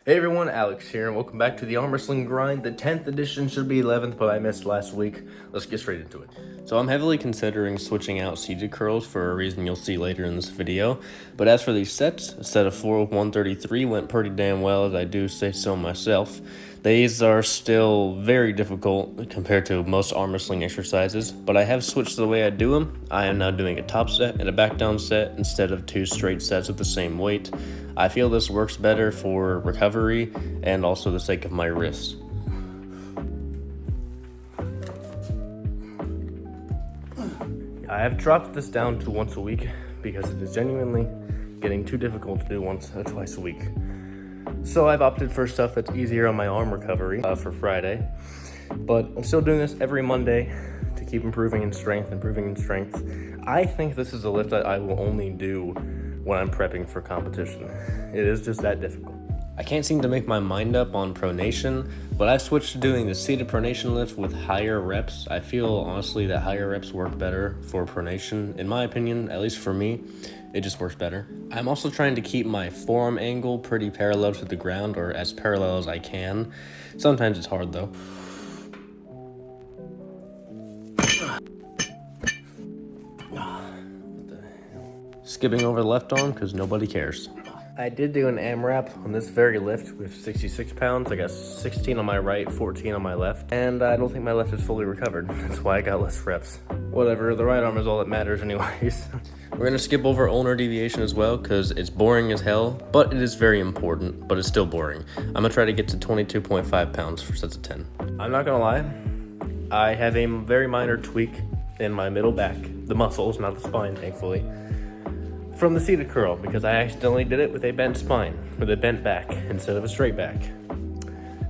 Hey everyone, Alex here, and welcome back to the Arm Wrestling Grind. The 10th edition should be 11th, but I missed last week. Let's get straight into it. So I'm heavily considering switching out seated curls for a reason you'll see later in this video. But as for these sets, a set of 4 with 133 went pretty damn well, as I do say so myself. These are still very difficult compared to most arm wrestling exercises, but I have switched the way I do them. I am now doing a top set and a back down set instead of 2 straight sets with the same weight. I feel this works better for recovery and also the sake of my wrists. I have dropped this down to once a week because it is genuinely getting too difficult to do once or twice a week. So I've opted for stuff that's easier on my arm recovery for Friday, but I'm still doing this every Monday to keep improving in strength. I think this is a lift that I will only do when I'm prepping for competition. It is just that difficult. I can't seem to make my mind up on pronation, but I've switched to doing the seated pronation lift with higher reps. I feel honestly that higher reps work better for pronation. In my opinion, at least for me, it just works better. I'm also trying to keep my forearm angle pretty parallel to the ground, or as parallel as I can. Sometimes it's hard though. Skipping over the left arm because nobody cares. I did do an AMRAP on this very lift with 66 pounds. I got 16 on my right, 14 on my left, and I don't think my left is fully recovered. That's why I got less reps. Whatever, the right arm is all that matters anyways. We're gonna skip over ulnar deviation as well because it's boring as hell, but it is very important, but it's still boring. I'm gonna try to get to 22.5 pounds for sets of 10. I'm not gonna lie, I have a very minor tweak in my middle back, the muscles, not the spine, thankfully, from the seated curl, because I accidentally did it with a bent spine, with a bent back instead of a straight back.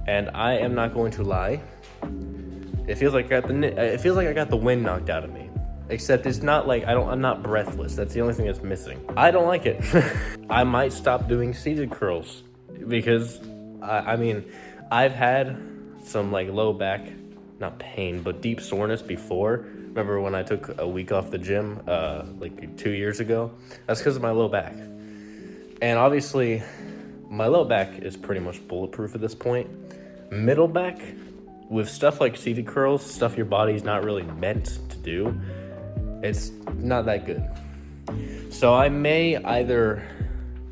And I am not going to lie, it feels like I got the wind knocked out of me. Except it's not like I'm not breathless. That's the only thing that's missing. I don't like it. I might stop doing seated curls because I've had some like low back, not pain, but deep soreness before. Remember when I took a week off the gym like 2 years ago? That's because of my low back. And obviously my low back is pretty much bulletproof at this point. Middle back, with stuff like seated curls, stuff your body's not really meant to do, it's not that good. So I may either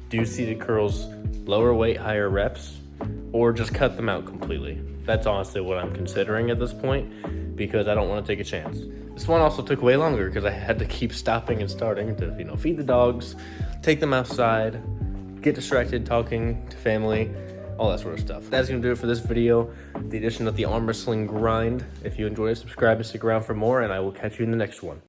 do seated curls, lower weight, higher reps, or just cut them out completely. That's honestly what I'm considering at this point, because I don't want to take a chance. This one also took way longer because I had to keep stopping and starting to, feed the dogs, take them outside, get distracted talking to family, all that sort of stuff. That's going to do it for this video, the edition of the Arm Wrestling Grind. If you enjoyed it, subscribe and stick around for more, and I will catch you in the next one.